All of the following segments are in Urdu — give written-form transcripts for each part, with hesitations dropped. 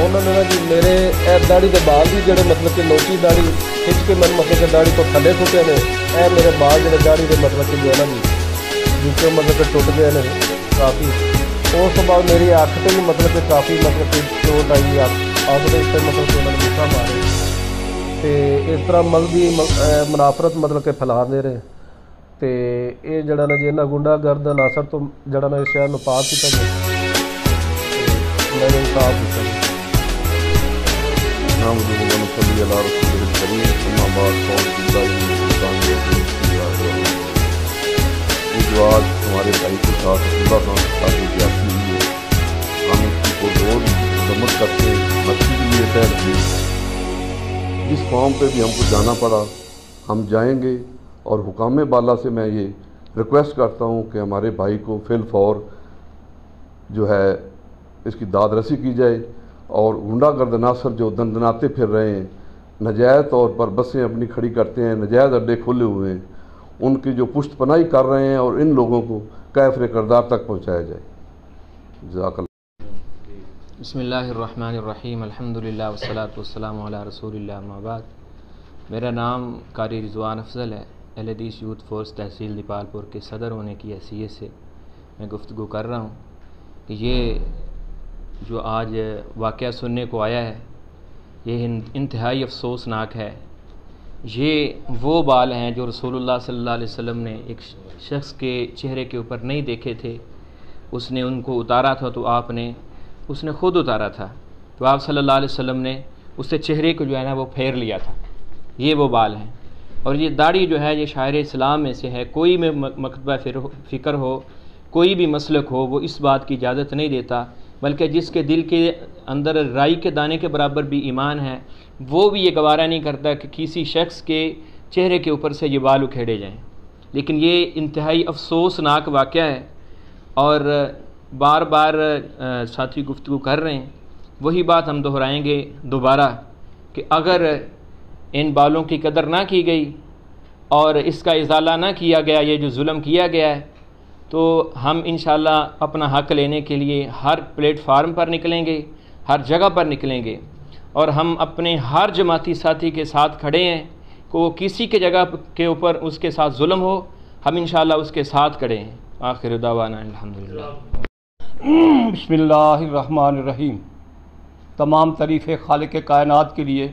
ਉਹਨਾਂ ਨੇ ਨਾ ਜੀ ਮੇਰੇ ਇਹ ਦਾੜੀ ਦੇ ਬਾਲ ਵੀ ਜਿਹੜੇ ਮਤਲਬ ਕਿ ਨੋਚੀ ਦਾੜੀ ਖਿੱਚ ਕੇ ਮੈਨੂੰ ਮਤਲਬ ਕਿ ਦਾੜੀ ਤੋਂ ਥੱਲੇ ਸੁੱਟੇ ਨੇ। ਇਹ ਮੇਰੇ ਬਾਲ ਜਿਹੜੇ ਦਾੜੀ ਦੇ ਮਤਲਬ ਕਿ ਜੋ ਹੈ ਨਾ ਜੀ ਵਿੱਚੋਂ ਮਤਲਬ ਕਿ ਟੁੱਟ ਗਏ ਨੇ ਕਾਫੀ। ਉਸ ਤੋਂ ਬਾਅਦ ਮੇਰੀ ਅੱਖ 'ਤੇ ਵੀ ਮਤਲਬ ਕਿ ਕਾਫੀ ਮਤਲਬ ਕਿ ਚੋਟ ਆਈ, ਅੱਖ ਦੇ ਉੱਤੇ ਮਤਲਬ ਕਿ ਉਹਨਾਂ ਨੇ ਮੁੱਕਾ ਮਾਰੇ ਅਤੇ ਇਸ ਤਰ੍ਹਾਂ ਮਜ਼ਹਬੀ ਮੁਨਾਫਰਤ ਮਤਲਬ ਕਿ ਫੈਲਾਉਂਦੇ ਰਹੇ। ਅਤੇ ਇਹ ਜਿਹੜਾ ਨਾ ਜੀ ਇਹਨਾਂ ਗੁੰਡਾਗਰਦ ਅਨਾਸਰ ਤੋਂ ਜਿਹੜਾ ਨਾ ਇਸ ਸ਼ਹਿਰ ਨੂੰ ਪਾਸ ਕੀਤਾ ਗਿਆ, ਮੈਨੂੰ ਇਨਸਾਫ ਦਿੱਤਾ ਗਿਆ। یہ جو آج ہمارے بھائی کے ساتھ اللہ کا شادی جاتی ہوئی ہے، ہم اس کی روز مذمت کرتے ہیں، بچی کے لیے طے رکھی۔ جس فارم پہ بھی ہم کو جانا پڑا ہم جائیں گے، اور حکام بالا سے میں یہ ریکویسٹ کرتا ہوں کہ ہمارے بھائی کو فی الفور جو ہے اس کی داد رسی کی جائے، اور غنڈہ گرد عناصر جو دندناتے پھر رہے ہیں، ناجائز طور پر بسیں اپنی کھڑی کرتے ہیں، ناجائز اڈے کھلے ہوئے ہیں، ان کی جو پشت پناہی کر رہے ہیں، اور ان لوگوں کو کیفر کردار تک پہنچایا جائے۔ جزاک اللہ۔ بسم اللہ الرحمن الرحیم، الحمدللہ والصلاۃ والسلام علی رسول اللہ، اما بعد۔ میرا نام قاری رضوان افضل ہے۔ اہل حدیث یوتھ فورس تحصیل دیپال پور کے صدر ہونے کی حیثیت سے میں گفتگو کر رہا ہوں کہ یہ جو آج واقعہ سننے کو آیا ہے یہ انتہائی افسوسناک ہے۔ یہ وہ بال ہیں جو رسول اللہ صلی اللہ علیہ وسلم نے ایک شخص کے چہرے کے اوپر نہیں دیکھے تھے، اس نے ان کو اتارا تھا تو اس نے خود اتارا تھا، تو آپ صلی اللہ علیہ وسلم نے اس سے چہرے کو جو ہے نا وہ پھیر لیا تھا۔ یہ وہ بال ہیں، اور یہ داڑھی جو ہے یہ شاعر اسلام میں سے ہے۔ کوئی میں مکتبہ فکر ہو، کوئی بھی مسلک ہو، وہ اس بات کی اجازت نہیں دیتا، بلکہ جس کے دل کے اندر رائی کے دانے کے برابر بھی ایمان ہے وہ بھی یہ گوارا نہیں کرتا کہ کسی شخص کے چہرے کے اوپر سے یہ بال اکھیڑے جائیں۔ لیکن یہ انتہائی افسوسناک واقعہ ہے، اور بار بار ساتھی گفتگو کر رہے ہیں، وہی بات ہم دہرائیں گے دوبارہ کہ اگر ان بالوں کی قدر نہ کی گئی اور اس کا ازالہ نہ کیا گیا، یہ جو ظلم کیا گیا ہے، تو ہم انشاءاللہ اپنا حق لینے کے لیے ہر پلیٹ فارم پر نکلیں گے، ہر جگہ پر نکلیں گے، اور ہم اپنے ہر جماعتی ساتھی کے ساتھ کھڑے ہیں کہ وہ کسی کے جگہ کے اوپر اس کے ساتھ ظلم ہو، ہم انشاءاللہ اس کے ساتھ کھڑے ہیں۔ آخر دعوانا الحمدللہ۔ بسم اللہ الرحمن الرحیم۔ تمام تعریفیں خالق کائنات کے لیے،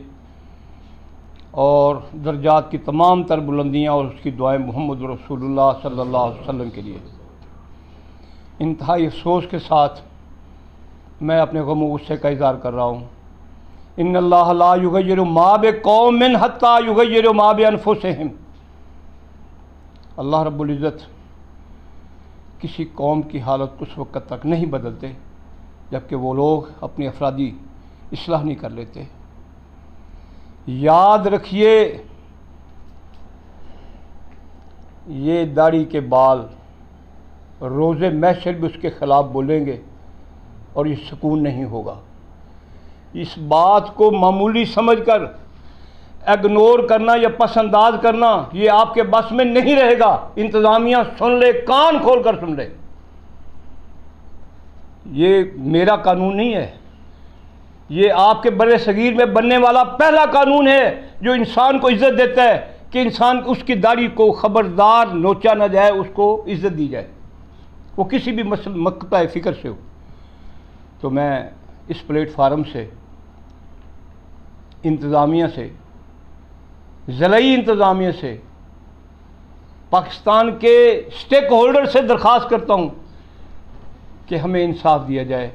اور درجات کی تمام تر بلندیاں اور اس کی دعائیں محمد رسول اللہ صلی اللہ علیہ وسلم کے لیے۔ انتہائی افسوس کے ساتھ میں اپنے غم و غصے کا اظہار کر رہا ہوں۔ ان اللہ لا یغیر ما بقوم حتی یغیروا ما بانفسہم۔ اللہ رب العزت کسی قوم کی حالت اس وقت تک نہیں بدلتے جبکہ وہ لوگ اپنی افرادی اصلاح نہیں کر لیتے۔ یاد رکھیے، یہ داڑھی کے بال روز محشر بھی اس کے خلاف بولیں گے، اور یہ سکون نہیں ہوگا۔ اس بات کو معمولی سمجھ کر اگنور کرنا یا پس انداز کرنا یہ آپ کے بس میں نہیں رہے گا۔ انتظامیہ سن لے، کان کھول کر سن لے، یہ میرا قانون نہیں ہے، یہ آپ کے بر صغیر میں بننے والا پہلا قانون ہے جو انسان کو عزت دیتا ہے کہ انسان اس کی داڑھی کو خبردار نوچا نہ جائے، اس کو عزت دی جائے، وہ کسی بھی مقطع فکر سے ہو۔ تو میں اس پلیٹ فارم سے انتظامیہ سے، ضلعی انتظامیہ سے، پاکستان کے سٹیک ہولڈر سے درخواست کرتا ہوں کہ ہمیں انصاف دیا جائے،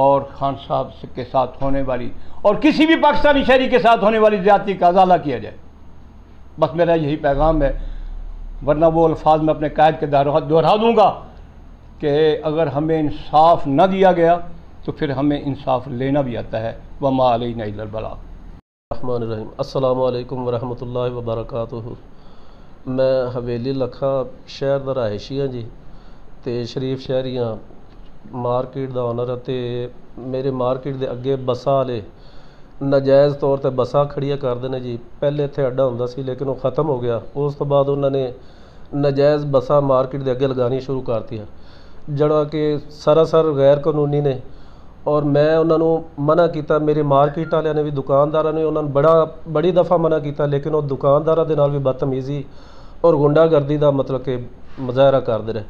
اور خان صاحب کے ساتھ ہونے والی اور کسی بھی پاکستانی شہری کے ساتھ ہونے والی زیادتی کا ازالہ کیا جائے۔ بس میرا یہی پیغام ہے، ورنہ وہ الفاظ میں اپنے قائد کے دہرا دوں گا کہ اگر ہمیں انصاف نہ دیا گیا تو پھر ہمیں انصاف لینا بھی آتا ہے۔ وما علینا الا البلاغ۔ الرحمن الرحیم۔ السلام علیکم ورحمۃ اللہ وبرکاتہ۔ میں حویلی لکھا شہر دا رہائشی ہاں جی، تے شریف شہری ہاں، مارکیٹ دا آنر ہے، تے میرے مارکیٹ دے اگے بساں والے ناجائز طور تے بساں کھڑیاں کردے نے جی۔ پہلے اتنے اڈا ہوندا سی لیکن وہ ختم ہو گیا، اس تو بعد انہوں نے ਨਜਾਇਜ਼ ਬੱਸਾਂ ਮਾਰਕੀਟ ਦੇ ਅੱਗੇ ਲਗਾਉਣੀਆਂ ਸ਼ੁਰੂ ਕਰਤੀਆਂ, ਜਿਹੜਾ ਕਿ ਸਰਾਸਰ ਗੈਰ ਕਾਨੂੰਨੀ ਨੇ। ਔਰ ਮੈਂ ਉਹਨਾਂ ਨੂੰ ਮਨਾ ਕੀਤਾ, ਮੇਰੇ ਮਾਰਕੀਟ ਵਾਲਿਆਂ ਨੇ ਵੀ, ਦੁਕਾਨਦਾਰਾਂ ਨੇ ਉਹਨਾਂ ਨੂੰ ਬੜੀ ਦਫਾ ਮਨਾ ਕੀਤਾ, ਲੇਕਿਨ ਉਹ ਦੁਕਾਨਦਾਰਾਂ ਦੇ ਨਾਲ ਵੀ ਬਦਤਮੀਜ਼ੀ ਔਰ ਗੁੰਡਾਗਰਦੀ ਦਾ ਮਤਲਬ ਕਿ ਮੁਜ਼ਾਹਰਾ ਕਰਦੇ ਰਹੇ।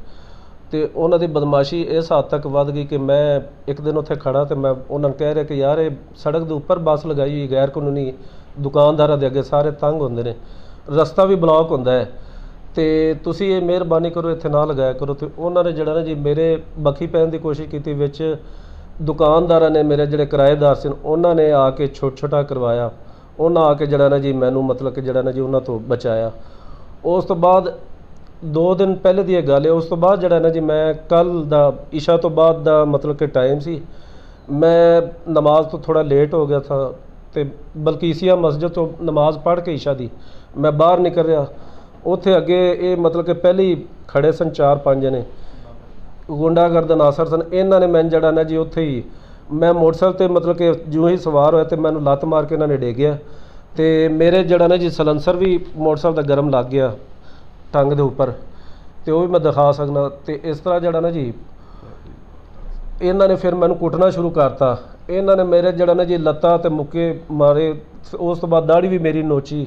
ਅਤੇ ਉਹਨਾਂ ਦੀ ਬਦਮਾਸ਼ੀ ਇਸ ਹੱਦ ਤੱਕ ਵੱਧ ਗਈ ਕਿ ਮੈਂ ਇੱਕ ਦਿਨ ਉੱਥੇ ਖੜ੍ਹਾ ਅਤੇ ਮੈਂ ਉਹਨਾਂ ਨੂੰ ਕਹਿ ਰਿਹਾ ਕਿ ਯਾਰ ਇਹ ਸੜਕ ਦੇ ਉੱਪਰ ਬੱਸ ਲਗਾਈ ਹੋਈ ਗੈਰ ਕਾਨੂੰਨੀ, ਦੁਕਾਨਦਾਰਾਂ ਦੇ ਅੱਗੇ ਸਾਰੇ ਤੰਗ ਹੁੰਦੇ ਨੇ, ਰਸਤਾ ਵੀ ਬਲੌਕ ਹੁੰਦਾ ਹੈ, ਅਤੇ ਤੁਸੀਂ ਇਹ ਮਿਹਰਬਾਨੀ ਕਰੋ ਇੱਥੇ ਨਾ ਲਗਾਇਆ ਕਰੋ। ਅਤੇ ਉਹਨਾਂ ਨੇ ਜਿਹੜਾ ਨਾ ਜੀ ਮੇਰੇ ਬੱਖੀ ਪੈਣ ਦੀ ਕੋਸ਼ਿਸ਼ ਕੀਤੀ। ਵਿੱਚ ਦੁਕਾਨਦਾਰਾਂ ਨੇ, ਮੇਰੇ ਜਿਹੜੇ ਕਿਰਾਏਦਾਰ ਸੀ ਉਹਨਾਂ ਨੇ ਆ ਕੇ ਛੋਟਾ ਕਰਵਾਇਆ, ਉਹਨਾਂ ਆ ਕੇ ਜਿਹੜਾ ਨਾ ਜੀ ਮੈਨੂੰ ਮਤਲਬ ਕਿ ਜਿਹੜਾ ਨਾ ਜੀ ਉਹਨਾਂ ਤੋਂ ਬਚਾਇਆ। ਉਸ ਤੋਂ ਬਾਅਦ 2 ਦਿਨ ਪਹਿਲੇ ਦੀ ਇਹ ਗੱਲ ਹੈ, ਉਸ ਤੋਂ ਬਾਅਦ ਜਿਹੜਾ ਨਾ ਜੀ ਮੈਂ ਕੱਲ੍ਹ ਦਾ ਇਸ਼ਾ ਤੋਂ ਬਾਅਦ ਦਾ ਮਤਲਬ ਕਿ ਟਾਈਮ ਸੀ, ਮੈਂ ਨਮਾਜ਼ ਤੋਂ ਥੋੜ੍ਹਾ ਲੇਟ ਹੋ ਗਿਆ ਥਾ, ਅਤੇ ਬਲਕੀਸੀਆ ਮਸਜਿਦ ਤੋਂ ਨਮਾਜ਼ ਪੜ੍ਹ ਕੇ ਇਸ਼ਾ ਦੀ ਮੈਂ ਬਾਹਰ ਨਿਕਲ ਰਿਹਾ, ਉੱਥੇ ਅੱਗੇ ਇਹ ਮਤਲਬ ਕਿ ਪਹਿਲੇ ਹੀ ਖੜ੍ਹੇ ਸਨ 4-5 ਜਣੇ ਗੁੰਡਾਗਰਦ ਅਨਾਸਰ ਸਨ। ਇਹਨਾਂ ਨੇ ਮੈਨੂੰ ਜਿਹੜਾ ਨਾ ਜੀ ਉੱਥੇ ਹੀ, ਮੈਂ ਮੋਟਰਸਾਈਕਲ 'ਤੇ ਮਤਲਬ ਕਿ ਜਿਉਂ ਹੀ ਸਵਾਰ ਹੋਇਆ ਅਤੇ ਮੈਨੂੰ ਲੱਤ ਮਾਰ ਕੇ ਇਹਨਾਂ ਨੇ ਡੇਗਿਆ, ਅਤੇ ਮੇਰੇ ਜਿਹੜਾ ਨਾ ਜੀ ਸਲੈਂਸਰ ਵੀ ਮੋਟਰਸਾਈਕਲ ਦਾ ਗਰਮ ਲੱਗ ਗਿਆ ਟੰਗ ਦੇ ਉੱਪਰ, ਅਤੇ ਉਹ ਵੀ ਮੈਂ ਦਿਖਾ ਸਕਦਾ। ਅਤੇ ਇਸ ਤਰ੍ਹਾਂ ਜਿਹੜਾ ਨਾ ਜੀ ਇਹਨਾਂ ਨੇ ਫਿਰ ਮੈਨੂੰ ਕੁੱਟਣਾ ਸ਼ੁਰੂ ਕਰਤਾ। ਇਹਨਾਂ ਨੇ ਮੇਰੇ ਜਿਹੜਾ ਨਾ ਜੀ ਲੱਤਾਂ ਅਤੇ ਮੁੱਕੇ ਮਾਰੇ, ਉਸ ਤੋਂ ਬਾਅਦ ਦਾੜੀ ਵੀ ਮੇਰੀ ਨੋਚੀ।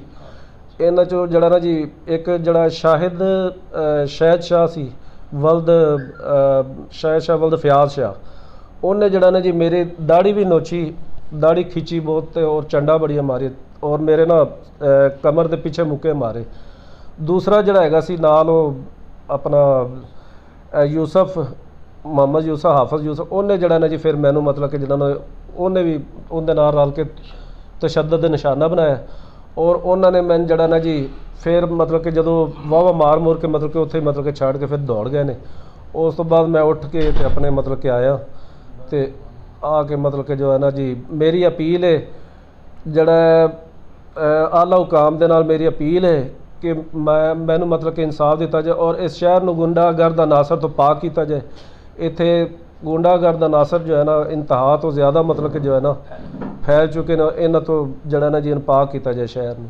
ਇਹਨਾਂ 'ਚੋਂ ਜਿਹੜਾ ਨਾ ਜੀ ਇੱਕ ਜਿਹੜਾ ਸ਼ਾਹਿਦ ਸ਼ਾਹ ਸੀ, ਸ਼ਾਹਿਦ ਸ਼ਾਹ ਵਲਦ ਫਿਆਜ਼ ਸ਼ਾਹ, ਉਹਨੇ ਜਿਹੜਾ ਨਾ ਜੀ ਮੇਰੀ ਦਾੜੀ ਵੀ ਨੋਚੀ, ਦਾੜੀ ਖਿੱਚੀ ਬਹੁਤ, ਅਤੇ ਔਰ ਚੰਡਾ ਬੜੀਆਂ ਮਾਰੀ, ਔਰ ਮੇਰੇ ਨਾ ਕਮਰ ਦੇ ਪਿੱਛੇ ਮੁੱਕੇ ਮਾਰੇ। ਦੂਸਰਾ ਜਿਹੜਾ ਹੈਗਾ ਸੀ ਨਾਲ ਉਹ ਆਪਣਾ ਯੂਸਫ, ਮੁਹੰਮਦ ਯੂਸਫ, ਹਾਫਿਜ਼ ਯੂਸਫ, ਉਹਨੇ ਜਿਹੜਾ ਨਾ ਜੀ ਫਿਰ ਮੈਨੂੰ ਮਤਲਬ ਕਿ ਜਿਹਨਾਂ ਨੇ ਉਹਨੇ ਵੀ ਉਹਦੇ ਨਾਲ ਰਲ ਕੇ ਤਸ਼ੱਦਦ ਦਾ ਨਿਸ਼ਾਨਾ ਬਣਾਇਆ। ਔਰ ਉਹਨਾਂ ਨੇ ਮੈਨੂੰ ਜਿਹੜਾ ਨਾ ਜੀ ਫਿਰ ਮਤਲਬ ਕਿ ਜਦੋਂ ਵਾਹਵਾ ਮਾਰ ਮੋਰ ਕੇ ਮਤਲਬ ਕਿ ਉੱਥੇ ਮਤਲਬ ਕਿ ਛੱਡ ਕੇ ਫਿਰ ਦੌੜ ਗਏ ਨੇ। ਉਸ ਤੋਂ ਬਾਅਦ ਮੈਂ ਉੱਠ ਕੇ ਅਤੇ ਆਪਣੇ ਮਤਲਬ ਕਿ ਆਇਆ, ਅਤੇ ਆ ਕੇ ਮਤਲਬ ਕਿ ਜੋ ਹੈ ਨਾ ਜੀ ਮੇਰੀ ਅਪੀਲ ਹੈ, ਜਿਹੜਾ ਆਲਾ ਹੁਕਾਮ ਦੇ ਨਾਲ ਮੇਰੀ ਅਪੀਲ ਹੈ ਕਿ ਮੈਨੂੰ ਮਤਲਬ ਕਿ ਇਨਸਾਫ ਦਿੱਤਾ ਜਾਏ, ਔਰ ਇਸ ਸ਼ਹਿਰ ਨੂੰ ਗੁੰਡਾਗਰਦ ਅਨਾਸਰ ਤੋਂ ਪਾਕ ਕੀਤਾ ਜਾਏ। ਇੱਥੇ ਗੁੰਡਾਗਰਦ ਅਨਾਸਰ ਜੋ ਹੈ ਨਾ ਇੰਤਹਾ ਤੋਂ ਜ਼ਿਆਦਾ ਮਤਲਬ ਕਿ ਜੋ ਹੈ ਨਾ ਫੈਲ ਚੁੱਕੇ ਨੇ, ਇਹਨਾਂ ਤੋਂ ਜਿਹੜਾ ਨਾ ਜੀ ਪਾਕ ਕੀਤਾ ਜਾਏ ਸ਼ਹਿਰ ਨੂੰ।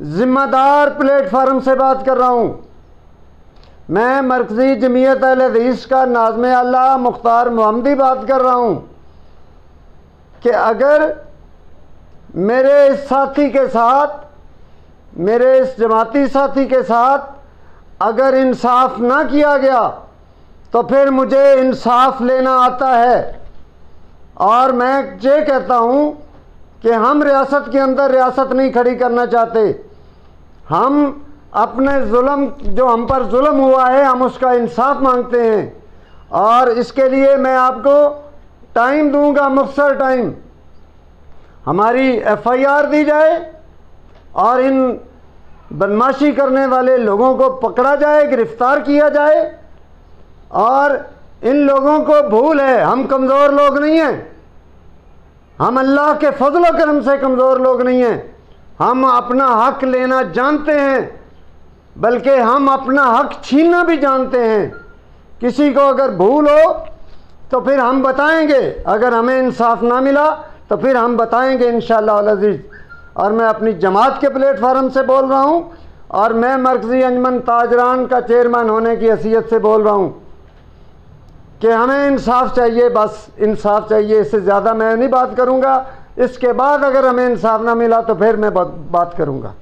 ذمہ دار پلیٹ فارم سے بات کر رہا ہوں. میں مرکزی جمعیت اہل حدیث کا ناظم اعلیٰ مختار محمدی بات کر رہا ہوں کہ اگر میرے اس ساتھی کے ساتھ، میرے اس جماعتی ساتھی کے ساتھ اگر انصاف نہ کیا گیا تو پھر مجھے انصاف لینا آتا ہے. اور میں یہ کہتا ہوں کہ ہم ریاست کے اندر ریاست نہیں کھڑی کرنا چاہتے. ہم اپنے ظلم، جو ہم پر ظلم ہوا ہے، ہم اس کا انصاف مانگتے ہیں. اور اس کے لیے میں آپ کو ٹائم دوں گا، مختصر ٹائم. ہماری ایف آئی آر دی جائے اور ان بدماشی کرنے والے لوگوں کو پکڑا جائے، گرفتار کیا جائے. اور ان لوگوں کو بھول ہے، ہم کمزور لوگ نہیں ہیں، ہم اللہ کے فضل و کرم سے کمزور لوگ نہیں ہیں. ہم اپنا حق لینا جانتے ہیں، بلکہ ہم اپنا حق چھیننا بھی جانتے ہیں. کسی کو اگر بھول ہو تو پھر ہم بتائیں گے، اگر ہمیں انصاف نہ ملا تو پھر ہم بتائیں گے انشاءاللہ العزیز. اور میں اپنی جماعت کے پلیٹ فارم سے بول رہا ہوں، اور میں مرکزی انجمن تاجران کا چیئرمین ہونے کی حیثیت سے بول رہا ہوں کہ ہمیں انصاف چاہیے، بس انصاف چاہیے. اس سے زیادہ میں نہیں بات کروں گا. اس کے بعد اگر ہمیں انصاف نہ ملا تو پھر میں بات کروں گا.